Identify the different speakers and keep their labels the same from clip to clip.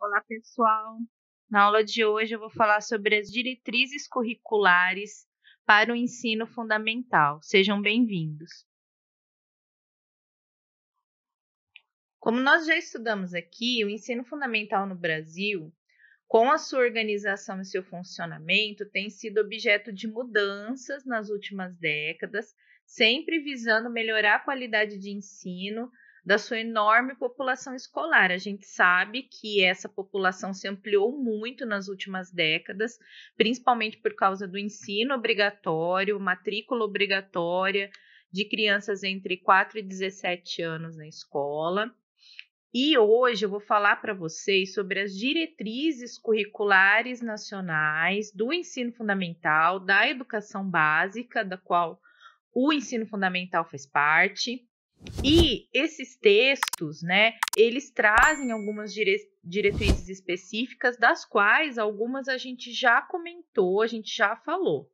Speaker 1: Olá, pessoal. Na aula de hoje eu vou falar sobre as diretrizes curriculares para o ensino fundamental. Sejam bem-vindos. Como nós já estudamos aqui, o ensino fundamental no Brasil, com a sua organização e seu funcionamento, tem sido objeto de mudanças nas últimas décadas, sempre visando melhorar a qualidade de ensino da sua enorme população escolar. A gente sabe que essa população se ampliou muito nas últimas décadas, principalmente por causa do ensino obrigatório, matrícula obrigatória de crianças entre 4 e 17 anos na escola. E hoje eu vou falar para vocês sobre as diretrizes curriculares nacionais do ensino fundamental, da educação básica, da qual o ensino fundamental faz parte. E esses textos, né, eles trazem algumas diretrizes específicas, das quais algumas a gente já comentou, a gente já falou.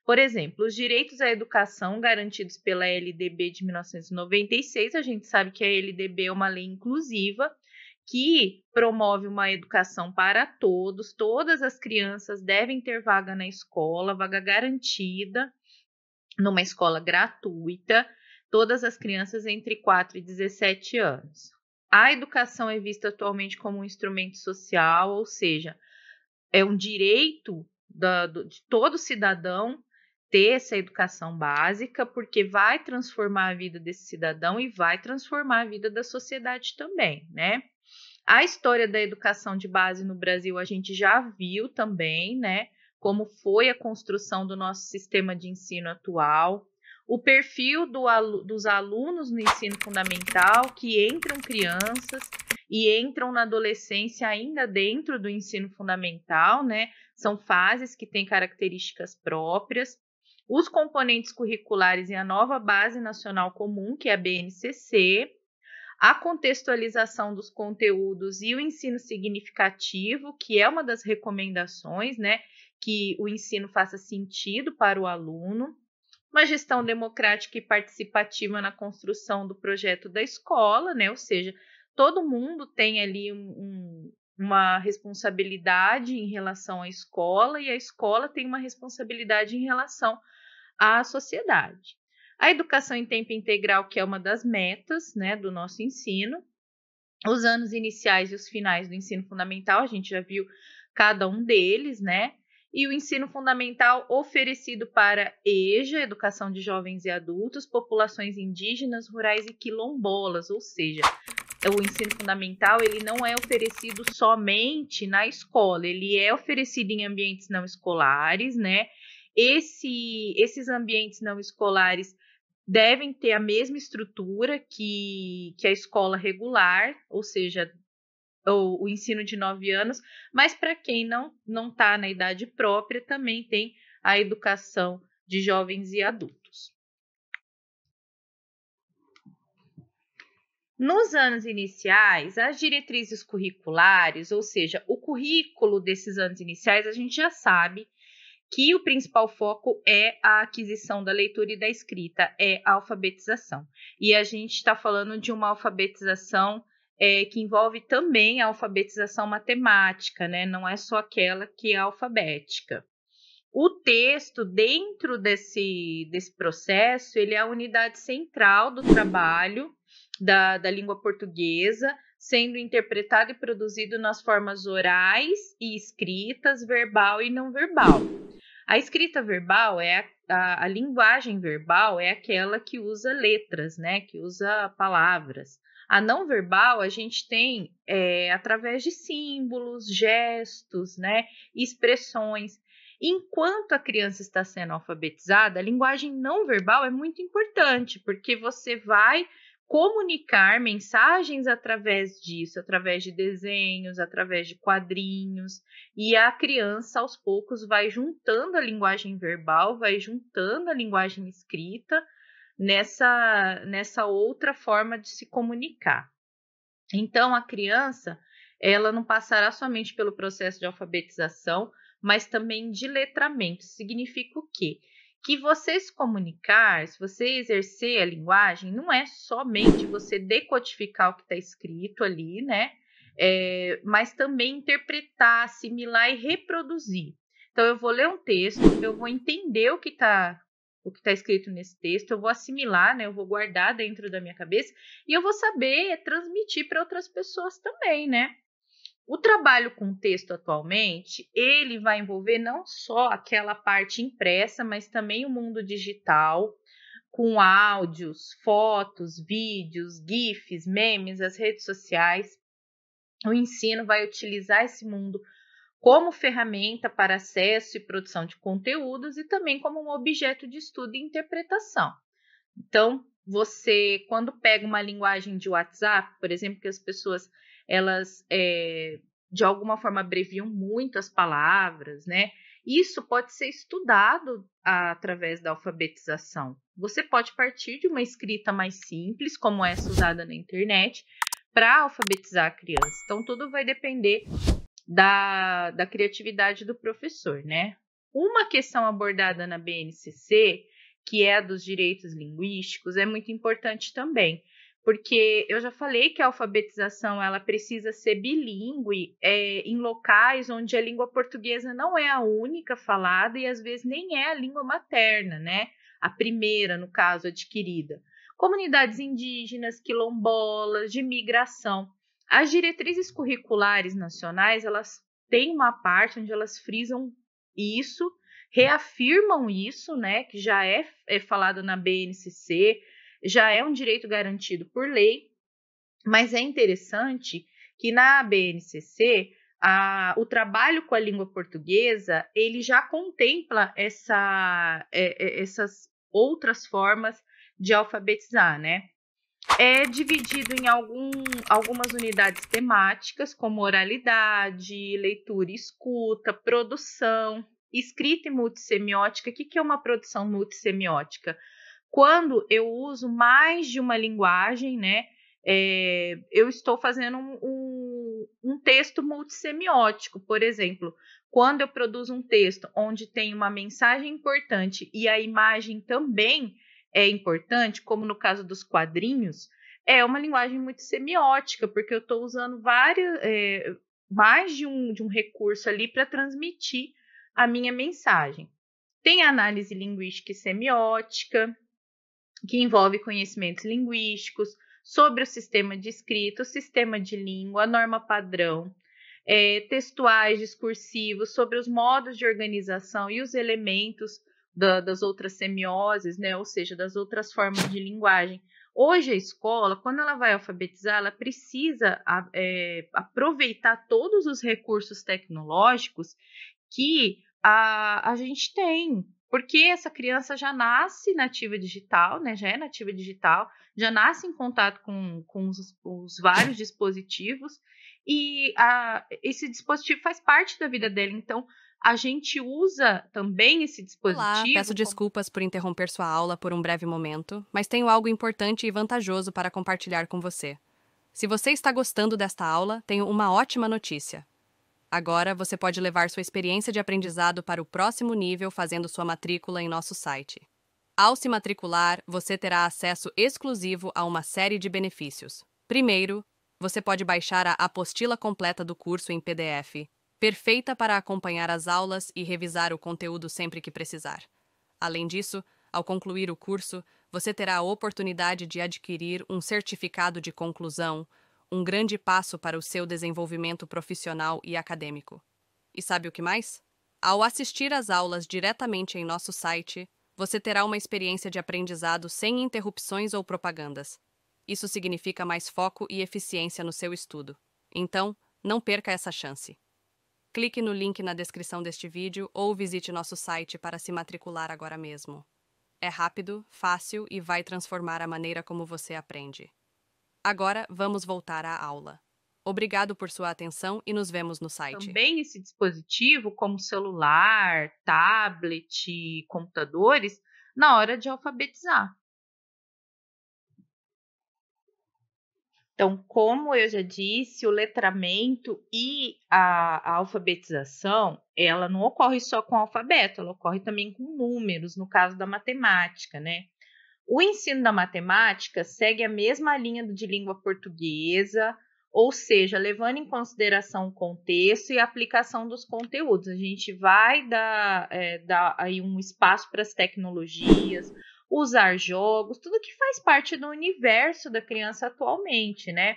Speaker 1: Por exemplo, os direitos à educação garantidos pela LDB de 1996, a gente sabe que a LDB é uma lei inclusiva que promove uma educação para todos, todas as crianças devem ter vaga na escola, vaga garantida, numa escola gratuita, todas as crianças entre 4 e 17 anos. A educação é vista atualmente como um instrumento social, ou seja, é um direito de todo cidadão ter essa educação básica, porque vai transformar a vida desse cidadão e vai transformar a vida da sociedade também, né? A história da educação de base no Brasil a gente já viu também, né? Como foi a construção do nosso sistema de ensino atual, o perfil dos alunos no ensino fundamental que entram crianças e entram na adolescência ainda dentro do ensino fundamental, né? São fases que têm características próprias. Os componentes curriculares e a nova Base Nacional Comum, que é a BNCC, a contextualização dos conteúdos e o ensino significativo, que é uma das recomendações, né? Que o ensino faça sentido para o aluno, uma gestão democrática e participativa na construção do projeto da escola, né? Ou seja, todo mundo tem ali uma responsabilidade em relação à escola e a escola tem uma responsabilidade em relação à sociedade. A educação em tempo integral, que é uma das metas, né, do nosso ensino. Os anos iniciais e os finais do ensino fundamental, a gente já viu cada um deles, né? E o ensino fundamental oferecido para EJA, educação de jovens e adultos, populações indígenas, rurais e quilombolas, ou seja, o ensino fundamental ele não é oferecido somente na escola, ele é oferecido em ambientes não escolares, né? Esses ambientes não escolares devem ter a mesma estrutura que a escola regular, ou seja, o ensino de 9 anos, mas para quem não está na idade própria, também tem a educação de jovens e adultos. Nos anos iniciais, as diretrizes curriculares, ou seja, o currículo desses anos iniciais, a gente já sabe que o principal foco é a aquisição da leitura e da escrita, é a alfabetização. E a gente está falando de uma alfabetização que envolve também a alfabetização matemática, né? Não é só aquela que é alfabética. O texto, dentro desse processo, ele é a unidade central do trabalho da língua portuguesa, sendo interpretado e produzido nas formas orais e escritas, verbal e não verbal. A escrita verbal a linguagem verbal é aquela que usa letras, né? Que usa palavras. A não verbal a gente tem através de símbolos, gestos, né? Expressões. Enquanto a criança está sendo alfabetizada, a linguagem não verbal é muito importante, porque você vai comunicar mensagens através disso, através de desenhos, através de quadrinhos, e a criança, aos poucos, vai juntando a linguagem verbal, vai juntando a linguagem escrita nessa outra forma de se comunicar. Então, a criança, ela não passará somente pelo processo de alfabetização, mas também de letramento. Significa o quê? Que você se comunicar, se você exercer a linguagem, não é somente você decodificar o que está escrito ali, né? mas também interpretar, assimilar e reproduzir. Então, eu vou ler um texto, eu vou entender o que está escrito nesse texto, eu vou assimilar, né? Eu vou guardar dentro da minha cabeça e eu vou saber transmitir para outras pessoas também, né? O trabalho com texto atualmente, ele vai envolver não só aquela parte impressa, mas também o mundo digital, com áudios, fotos, vídeos, GIFs, memes, as redes sociais. O ensino vai utilizar esse mundo como ferramenta para acesso e produção de conteúdos e também como um objeto de estudo e interpretação. Então, você, quando pega uma linguagem de WhatsApp, por exemplo, que as pessoas, elas, de alguma forma, abreviam muito as palavras, né? Isso pode ser estudado através da alfabetização. Você pode partir de uma escrita mais simples, como essa usada na internet, para alfabetizar a criança. Então, tudo vai depender da criatividade do professor, né? Uma questão abordada na BNCC, que é a dos direitos linguísticos, é muito importante também, porque eu já falei que a alfabetização ela precisa ser bilíngue em locais onde a língua portuguesa não é a única falada e às vezes nem é a língua materna, né? A primeira, no caso, adquirida. Comunidades indígenas, quilombolas, de migração. As diretrizes curriculares nacionais, elas têm uma parte onde elas frisam isso, reafirmam isso, né, que já é falado na BNCC, já é um direito garantido por lei, mas é interessante que na BNCC o trabalho com a língua portuguesa ele já contempla essas outras formas de alfabetizar, né? É dividido em algumas unidades temáticas, como oralidade, leitura e escuta, produção, escrita e multissemiótica. O que é uma produção multissemiótica? Quando eu uso mais de uma linguagem, né? Eu estou fazendo um texto multissemiótico, por exemplo. Quando eu produzo um texto onde tem uma mensagem importante e a imagem também é importante, como no caso dos quadrinhos, é uma linguagem muito semiótica, porque eu estou usando mais de um recurso ali para transmitir a minha mensagem. Tem a análise linguística e semiótica, que envolve conhecimentos linguísticos sobre o sistema de escrita, o sistema de língua, a norma padrão, textuais, discursivos, sobre os modos de organização e os elementos das outras semioses, né? Ou seja, das outras formas de linguagem. Hoje a escola, quando ela vai alfabetizar, ela precisa aproveitar todos os recursos tecnológicos que a gente tem, porque essa criança já nasce nativa digital, né? Já é nativa digital, já nasce em contato com os vários dispositivos e esse dispositivo faz parte da vida dela. Então, a gente usa também esse
Speaker 2: Olá,
Speaker 1: dispositivo.
Speaker 2: peço desculpas por interromper sua aula por um breve momento, mas tenho algo importante e vantajoso para compartilhar com você. Se você está gostando desta aula, tenho uma ótima notícia. Agora você pode levar sua experiência de aprendizado para o próximo nível fazendo sua matrícula em nosso site. Ao se matricular, você terá acesso exclusivo a uma série de benefícios. Primeiro, você pode baixar a apostila completa do curso em PDF, perfeita para acompanhar as aulas e revisar o conteúdo sempre que precisar. Além disso, ao concluir o curso, você terá a oportunidade de adquirir um certificado de conclusão, um grande passo para o seu desenvolvimento profissional e acadêmico. E sabe o que mais? Ao assistir às aulas diretamente em nosso site, você terá uma experiência de aprendizado sem interrupções ou propagandas. Isso significa mais foco e eficiência no seu estudo. Então, não perca essa chance. Clique no link na descrição deste vídeo ou visite nosso site para se matricular agora mesmo. É rápido, fácil e vai transformar a maneira como você aprende. Agora, vamos voltar à aula. Obrigado por sua atenção e nos vemos no site.
Speaker 1: Também esse dispositivo, como celular, tablet, computadores, na hora de alfabetizar. Então, como eu já disse, o letramento e a alfabetização, ela não ocorre só com o alfabeto, ela ocorre também com números, no caso da matemática, né? O ensino da matemática segue a mesma linha de língua portuguesa, ou seja, levando em consideração o contexto e a aplicação dos conteúdos. A gente vai dar aí um espaço para as tecnologias, usar jogos, tudo que faz parte do universo da criança atualmente, né?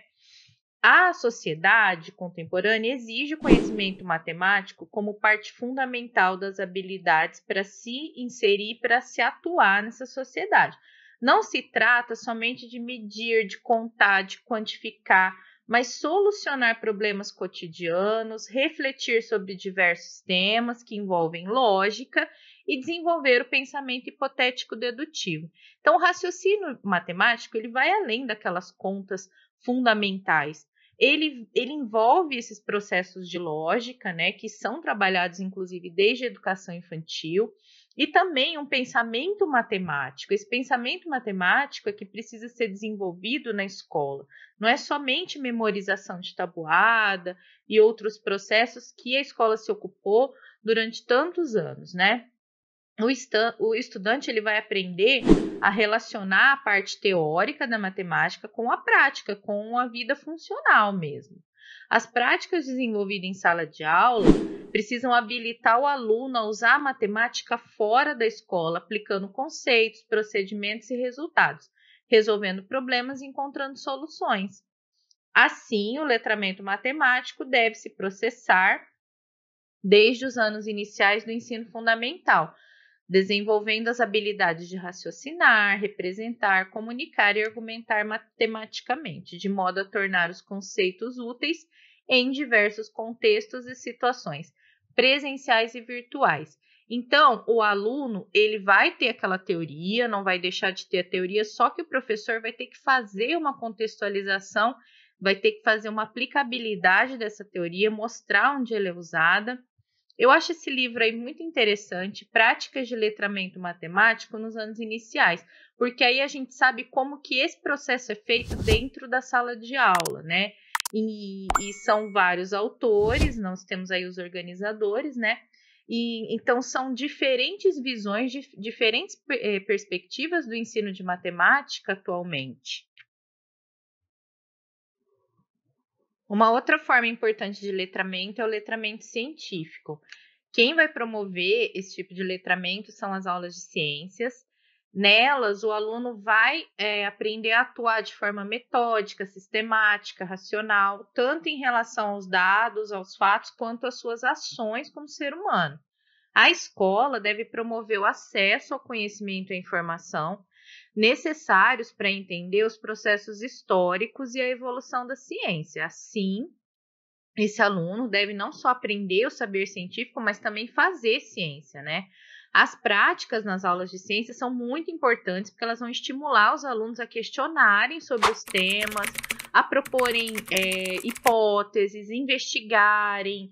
Speaker 1: A sociedade contemporânea exige o conhecimento matemático como parte fundamental das habilidades para se inserir, para se atuar nessa sociedade. Não se trata somente de medir, de contar, de quantificar, mas solucionar problemas cotidianos, refletir sobre diversos temas que envolvem lógica e desenvolver o pensamento hipotético dedutivo. Então, o raciocínio matemático ele vai além daquelas contas fundamentais. Ele envolve esses processos de lógica, né, que são trabalhados, inclusive, desde a educação infantil, e também um pensamento matemático. Esse pensamento matemático é que precisa ser desenvolvido na escola. Não é somente memorização de tabuada e outros processos que a escola se ocupou durante tantos anos, né? O estudante ele vai aprender a relacionar a parte teórica da matemática com a prática, com a vida funcional mesmo. As práticas desenvolvidas em sala de aula precisam habilitar o aluno a usar a matemática fora da escola, aplicando conceitos, procedimentos e resultados, resolvendo problemas e encontrando soluções. Assim, o letramento matemático deve se processar desde os anos iniciais do ensino fundamental, desenvolvendo as habilidades de raciocinar, representar, comunicar e argumentar matematicamente, de modo a tornar os conceitos úteis em diversos contextos e situações, presenciais e virtuais. Então, o aluno, ele vai ter aquela teoria, não vai deixar de ter a teoria, só que o professor vai ter que fazer uma contextualização, vai ter que fazer uma aplicabilidade dessa teoria, mostrar onde ela é usada. Eu acho esse livro aí muito interessante, Práticas de Letramento Matemático nos anos iniciais, porque aí a gente sabe como que esse processo é feito dentro da sala de aula, né? E são vários autores, nós temos aí os organizadores, né? E então são diferentes visões, diferentes perspectivas do ensino de matemática atualmente. Uma outra forma importante de letramento é o letramento científico. Quem vai promover esse tipo de letramento são as aulas de ciências. Nelas, o aluno vai aprender a atuar de forma metódica, sistemática, racional, tanto em relação aos dados, aos fatos, quanto às suas ações como ser humano. A escola deve promover o acesso ao conhecimento e à informação necessários para entender os processos históricos e a evolução da ciência. Assim, esse aluno deve não só aprender o saber científico, mas também fazer ciência, né? As práticas nas aulas de ciência são muito importantes porque elas vão estimular os alunos a questionarem sobre os temas, a proporem hipóteses, investigarem,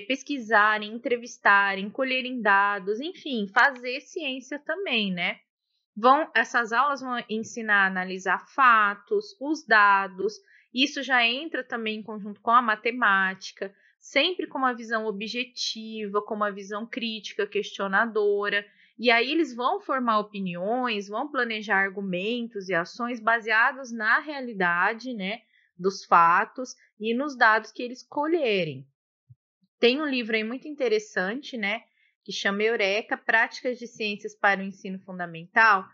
Speaker 1: pesquisarem, entrevistarem, colherem dados, enfim, fazer ciência também, né? Essas aulas vão ensinar a analisar fatos, os dados. Isso já entra também em conjunto com a matemática, sempre com uma visão objetiva, com uma visão crítica, questionadora. E aí eles vão formar opiniões, vão planejar argumentos e ações baseados na realidade, né, dos fatos e nos dados que eles colherem. Tem um livro aí muito interessante, né, que chama Eureka, Práticas de Ciências para o Ensino Fundamental.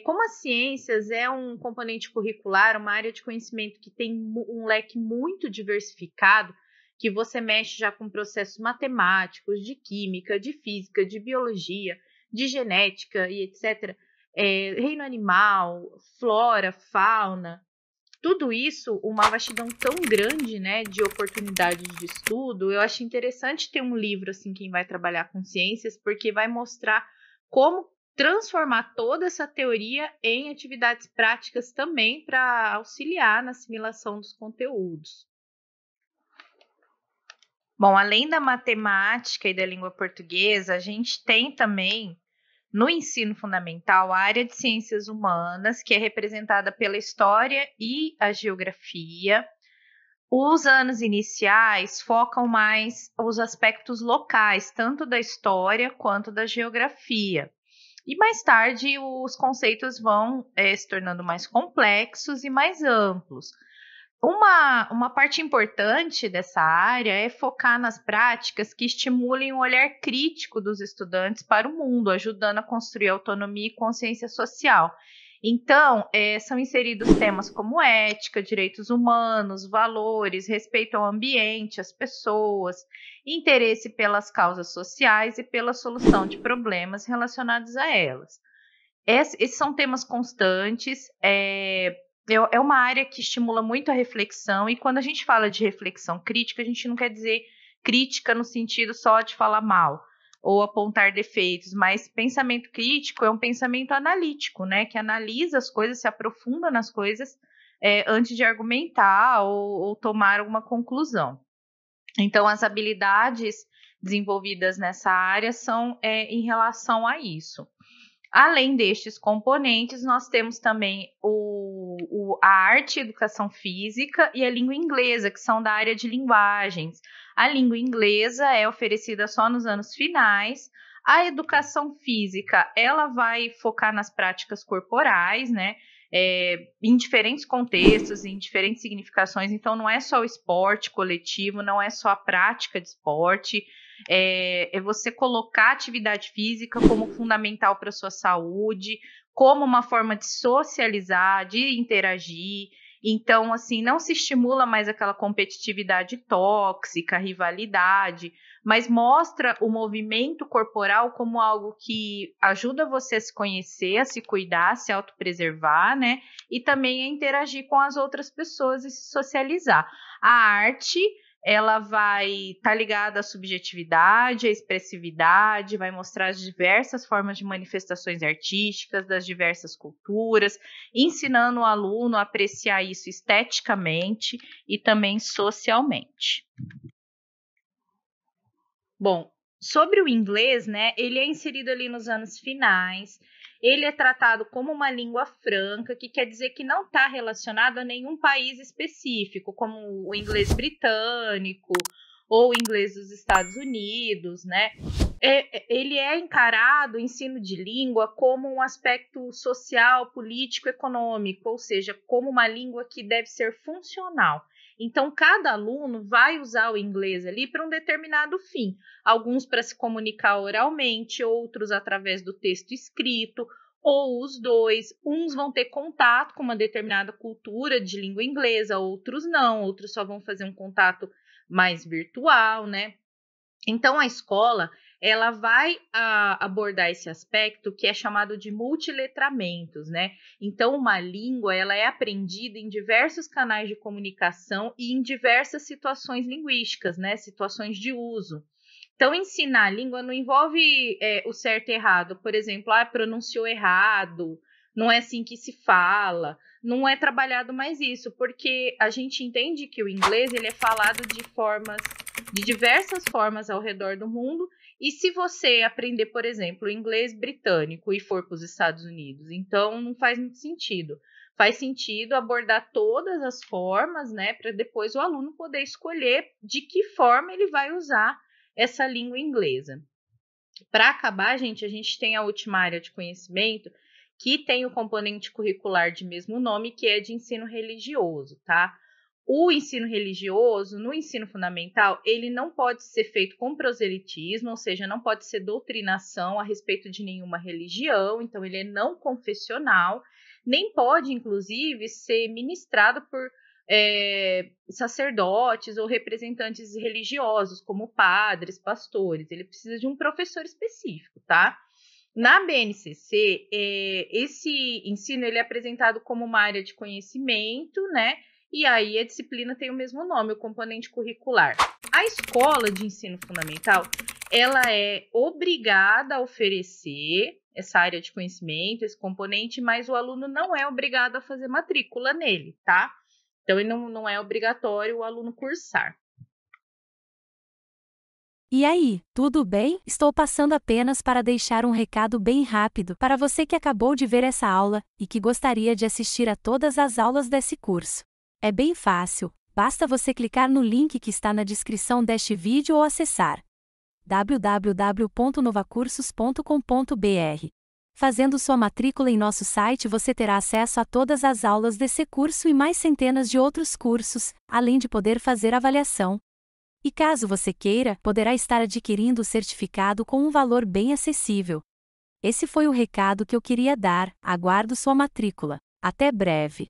Speaker 1: Como as ciências é um componente curricular, uma área de conhecimento que tem um leque muito diversificado, que você mexe já com processos matemáticos, de química, de física, de biologia, de genética e etc., reino animal, flora, fauna, tudo isso, uma vastidão tão grande, né, de oportunidades de estudo. Eu acho interessante ter um livro, assim, quem vai trabalhar com ciências, porque vai mostrar como transformar toda essa teoria em atividades práticas também para auxiliar na assimilação dos conteúdos. Bom, além da matemática e da língua portuguesa, a gente tem também no ensino fundamental, a área de ciências humanas, que é representada pela história e a geografia. Os anos iniciais focam mais os aspectos locais, tanto da história quanto da geografia. E mais tarde, os conceitos vão se tornando mais complexos e mais amplos. Uma parte importante dessa área é focar nas práticas que estimulem o olhar crítico dos estudantes para o mundo, ajudando a construir autonomia e consciência social. Então, são inseridos temas como ética, direitos humanos, valores, respeito ao ambiente, às pessoas, interesse pelas causas sociais e pela solução de problemas relacionados a elas. Esses são temas constantes, é uma área que estimula muito a reflexão, e quando a gente fala de reflexão crítica, a gente não quer dizer crítica no sentido só de falar mal ou apontar defeitos, mas pensamento crítico é um pensamento analítico, né, que analisa as coisas, se aprofunda nas coisas antes de argumentar ou tomar alguma conclusão. Então, as habilidades desenvolvidas nessa área são em relação a isso. Além destes componentes, nós temos também a arte e educação física e a língua inglesa, que são da área de linguagens. A língua inglesa é oferecida só nos anos finais. A educação física, ela vai focar nas práticas corporais, né? Em diferentes contextos, em diferentes significações. Então, não é só o esporte coletivo, não é só a prática de esporte. É você colocar a atividade física como fundamental para a sua saúde, como uma forma de socializar, de interagir. Então, assim, não se estimula mais aquela competitividade tóxica, rivalidade, mas mostra o movimento corporal como algo que ajuda você a se conhecer, a se cuidar, a se autopreservar, né? E também a interagir com as outras pessoas e se socializar. A arte, ela vai estar ligada à subjetividade, à expressividade, vai mostrar as diversas formas de manifestações artísticas das diversas culturas, ensinando o aluno a apreciar isso esteticamente e também socialmente. Bom, sobre o inglês, né, ele é inserido ali nos anos finais. Ele é tratado como uma língua franca, que quer dizer que não está relacionado a nenhum país específico, como o inglês britânico ou o inglês dos Estados Unidos, né? Ele é encarado, o ensino de língua, como um aspecto social, político, econômico, ou seja, como uma língua que deve ser funcional. Então, cada aluno vai usar o inglês ali para um determinado fim. Alguns para se comunicar oralmente, outros através do texto escrito, ou os dois. Uns vão ter contato com uma determinada cultura de língua inglesa, outros não, outros só vão fazer um contato mais virtual, né? Então, a escola, ela vai abordar esse aspecto que é chamado de multiletramentos, né? Então, uma língua, ela é aprendida em diversos canais de comunicação e em diversas situações linguísticas, né? Situações de uso. Então, ensinar a língua não envolve o certo e errado. Por exemplo, pronunciou errado, não é assim que se fala. Não é trabalhado mais isso, porque a gente entende que o inglês ele é falado de diversas formas ao redor do mundo. E se você aprender, por exemplo, o inglês britânico e for para os Estados Unidos, então não faz muito sentido. Faz sentido abordar todas as formas, né, para depois o aluno poder escolher de que forma ele vai usar essa língua inglesa. Para acabar, gente, a gente tem a última área de conhecimento, que tem o componente curricular de mesmo nome, que é de ensino religioso, tá? O ensino religioso, no ensino fundamental, ele não pode ser feito com proselitismo, ou seja, não pode ser doutrinação a respeito de nenhuma religião, então ele é não confessional, nem pode, inclusive, ser ministrado por sacerdotes ou representantes religiosos, como padres, pastores. Ele precisa de um professor específico, tá? Na BNCC, esse ensino ele é apresentado como uma área de conhecimento, né? E aí a disciplina tem o mesmo nome, o componente curricular. A escola de ensino fundamental, ela é obrigada a oferecer essa área de conhecimento, esse componente, mas o aluno não é obrigado a fazer matrícula nele, tá? Então, ele não é obrigatório o aluno cursar.
Speaker 3: E aí, tudo bem? Estou passando apenas para deixar um recado bem rápido para você que acabou de ver essa aula e que gostaria de assistir a todas as aulas desse curso. É bem fácil, basta você clicar no link que está na descrição deste vídeo ou acessar www.novacursos.com.br. Fazendo sua matrícula em nosso site, você terá acesso a todas as aulas desse curso e mais centenas de outros cursos, além de poder fazer avaliação. E caso você queira, poderá estar adquirindo o certificado com um valor bem acessível. Esse foi o recado que eu queria dar. Aguardo sua matrícula. Até breve!